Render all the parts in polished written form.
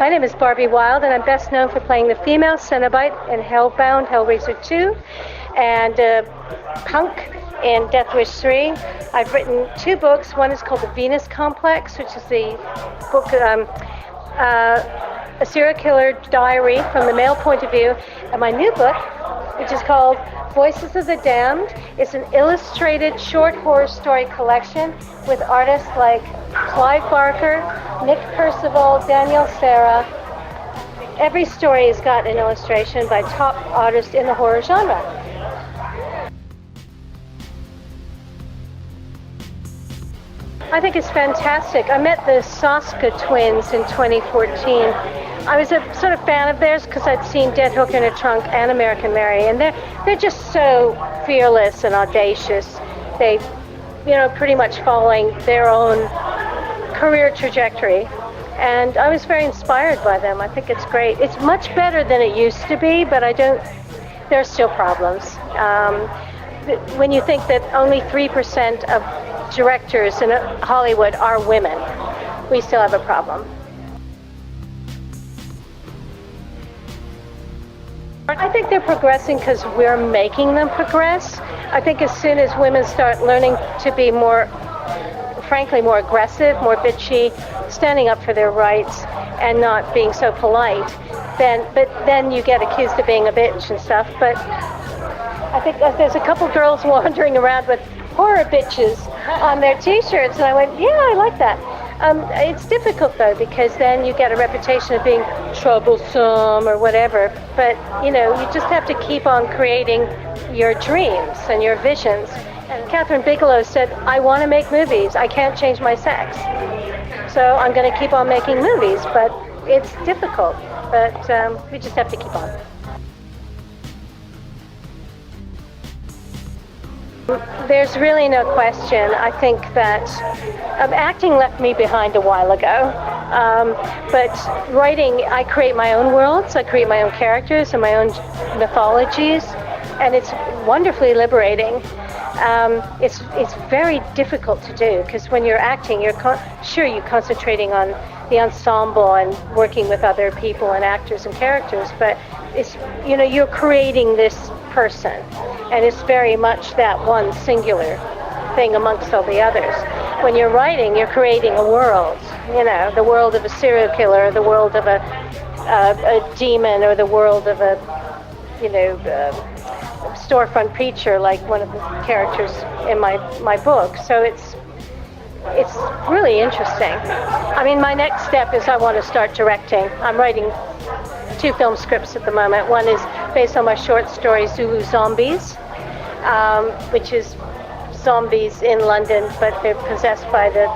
My name is Barbie Wilde, and I'm best known for playing the female Cenobite in Hellbound, Hellraiser 2, and Punk in Death Wish 3. I've written 2 books. One is called The Venus Complex, which is the book, a serial killer diary from the male point of view. And my new book, which is called Voices of the Damned, is an illustrated short horror story collection with artists like Clive Barker, Nick Percival, Daniel Serra. Every story has got an illustration by top artists in the horror genre. I think it's fantastic. I met the Soska twins in 2014. I was a sort of fan of theirs because I'd seen Dead Hook in a Trunk and American Mary, and they're just so fearless and audacious. They, pretty much following their own career trajectory, and I was very inspired by them. I think it's great. It's much better than it used to be, but there are still problems. When you think that only 3% of directors in Hollywood are women, we still have a problem. I think they're progressing because we're making them progress. I think as soon as women start learning to be frankly more aggressive, more bitchy, standing up for their rights and not being so polite, then you get accused of being a bitch and stuff. But I think there's a couple girls wandering around with horror bitches on their t-shirts, and I went, yeah, I like that. It's difficult though, because then you get a reputation of being troublesome or whatever, but you just have to keep on creating your dreams and your visions. And Catherine Bigelow said, I want to make movies. I can't change my sex. So I'm going to keep on making movies, but it's difficult. But we just have to keep on. There's really no question. I think that acting left me behind a while ago. But writing, I create my own worlds. I create my own characters and my own mythologies. And it's wonderfully liberating. It's very difficult to do because when you're acting, you're concentrating on the ensemble and working with other people and actors and characters, but it's you're creating this person, and it's very much that one singular thing amongst all the others. When you're writing, you're creating a world, the world of a serial killer, or the world of a demon, or the world of a storefront preacher, like one of the characters in my book. So it's really interesting. I mean, my next step is I want to start directing. I'm writing 2 film scripts at the moment. One is based on my short story Zulu Zombies, which is zombies in London, but they're possessed by the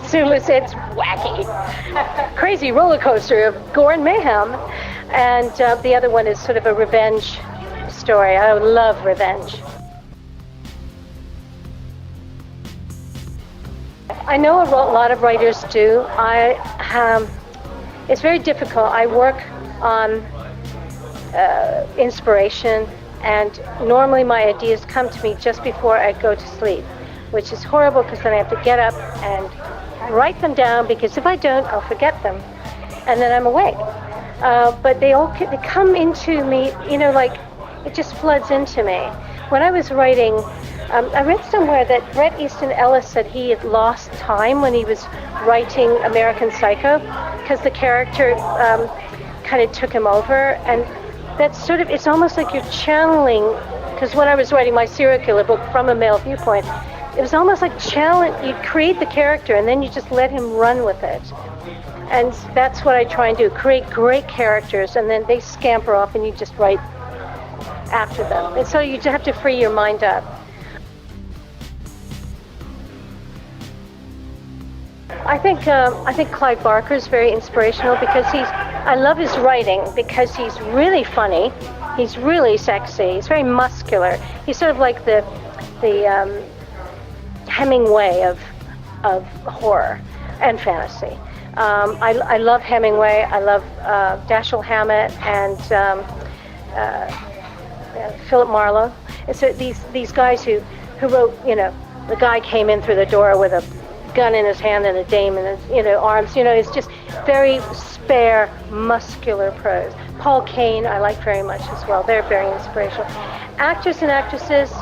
Zulus. It's wacky, crazy roller coaster of gore and mayhem. And the other one is sort of a revenge story. I love revenge. I know a lot of writers do. It's very difficult. I work on inspiration, and normally my ideas come to me just before I go to sleep, which is horrible because then I have to get up and write them down, because if I don't, I'll forget them, and then I'm awake. But they come into me, like it just floods into me. When I was writing, I read somewhere that Bret Easton Ellis said he had lost time when he was writing American Psycho because the character kind of took him over, and that's it's almost like you're channeling, because when I was writing my serial killer book from a male viewpoint, it was almost like you create the character and then you just let him run with it. And that's what I try and do, create great characters, and then they scamper off and you just write after them. And so you have to free your mind up. I think Clive Barker is very inspirational because I love his writing because he's really funny, he's really sexy, he's very muscular. He's sort of like the Hemingway of horror and fantasy. I love Hemingway. I love Dashiell Hammett and Philip Marlowe. And so these guys who wrote, the guy came in through the door with a gun in his hand and a dame in his, arms. It's just very spare, muscular prose. Paul Kane I like very much as well. They're very inspirational. Actors and actresses, it's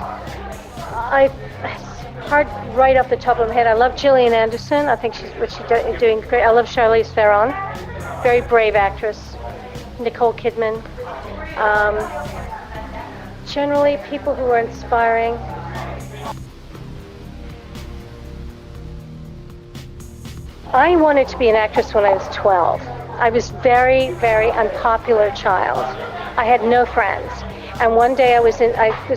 hard right off the top of my head. I love Gillian Anderson. I think she's doing great. I love Charlize Theron, very brave actress. Nicole Kidman. Generally, people who are inspiring. I wanted to be an actress when I was 12. I was very, very unpopular child. I had no friends. And one day I was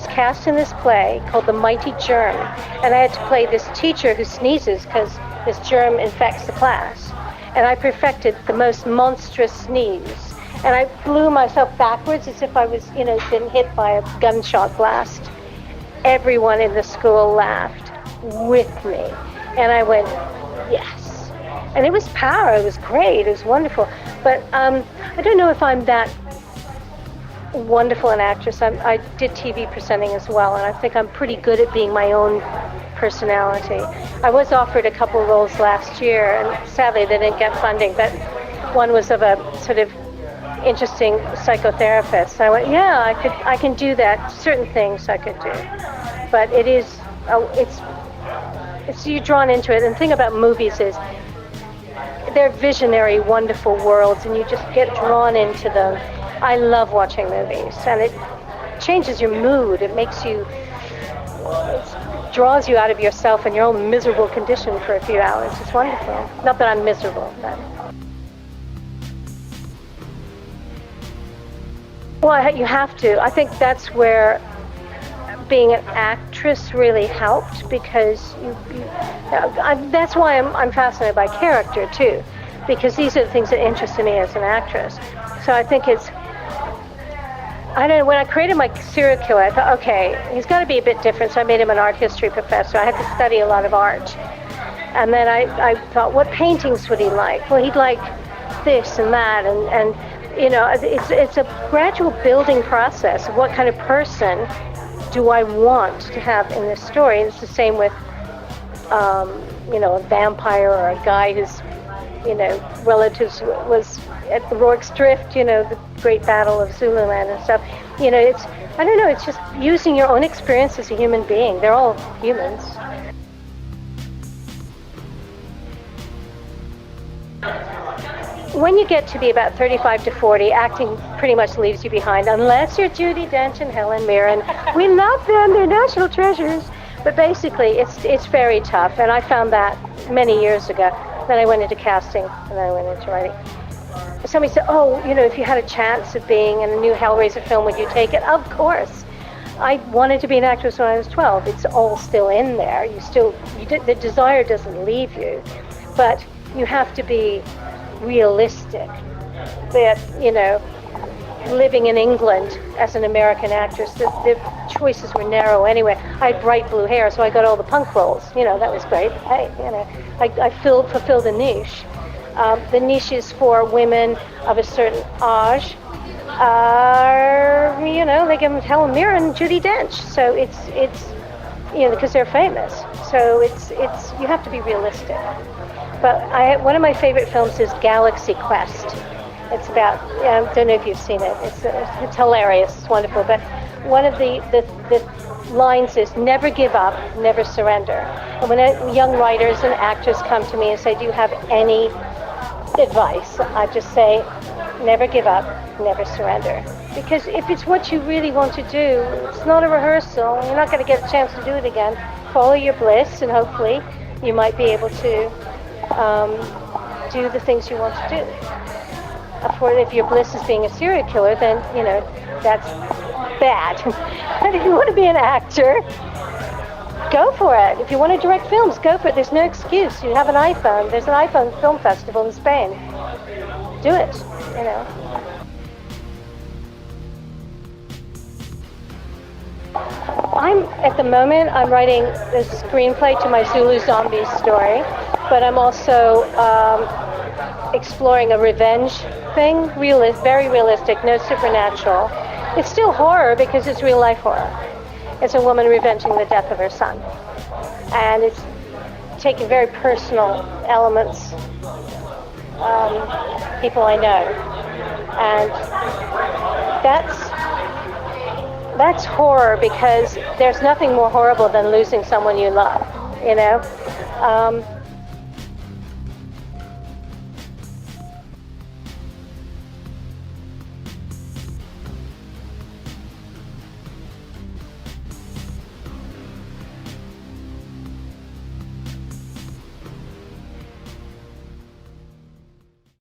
cast in this play called The Mighty Germ. And I had to play this teacher who sneezes because this germ infects the class. And I perfected the most monstrous sneeze. And I blew myself backwards as if I was, been hit by a gunshot blast. Everyone in the school laughed with me. And I went, yes. And it was power. It was great. It was wonderful. But I don't know if I'm that wonderful an actress. I did TV presenting as well, and I think I'm pretty good at being my own personality. I was offered a couple of roles last year, and sadly they didn't get funding, but one was of a sort of interesting psychotherapist. I went, yeah, I can do that. Certain things I could do. But it's you're drawn into it. And the thing about movies is they're visionary, wonderful worlds, and you just get drawn into them. I love watching movies, and it changes your mood. It makes you, it draws you out of yourself and your own miserable condition for a few hours. It's wonderful. Not that I'm miserable, but. Well, you have to. I think that's where being an actress really helped, because that's why I'm fascinated by character too, because these are the things that interested me as an actress. So I think when I created my serial killer, I thought, okay, he's got to be a bit different, so I made him an art history professor. I had to study a lot of art. And then I thought, what paintings would he like? Well, he'd like this and that, and it's a gradual building process of what kind of person do I want to have in this story. And it's the same with, a vampire or a guy whose, relatives was at the Rorke's Drift, the great battle of Zululand and stuff. It's just using your own experience as a human being. They're all humans. When you get to be about 35 to 40, acting pretty much leaves you behind, unless you're Judi Dench and Helen Mirren. We love them, they're national treasures. But basically, it's very tough, and I found that many years ago. Then I went into casting, and then I went into writing. Somebody said, if you had a chance of being in a new Hellraiser film, would you take it? Of course. I wanted to be an actress when I was 12. It's all still in there. The desire doesn't leave you. But you have to be realistic that, living in England as an American actress, the choices were narrow anyway. I had bright blue hair, so I got all the punk roles. That was great. I fulfilled a niche. The niches for women of a certain age are, they give them Helen Mirren and Judi Dench. So it's because they're famous. So it's you have to be realistic. But one of my favorite films is Galaxy Quest. It's about, I don't know if you've seen it. It's hilarious. It's wonderful. But one of the lines is, never give up, never surrender. And when young writers and actors come to me and say, do you have any advice? I just say, never give up, never surrender. Because if it's what you really want to do, it's not a rehearsal. You're not going to get a chance to do it again. Follow your bliss, and hopefully you might be able to do the things you want to do. If your bliss is being a serial killer, then, that's bad. But if you want to be an actor, go for it. If you want to direct films, go for it. There's no excuse. You have an iPhone. There's an iPhone film festival in Spain. Do it, At the moment, I'm writing a screenplay to my Zulu Zombies story, but I'm also exploring a revenge thing, very realistic, no supernatural. It's still horror because it's real life horror. It's a woman revenging the death of her son. And it's taking very personal elements people I know. And that's horror, because there's nothing more horrible than losing someone you love, you know?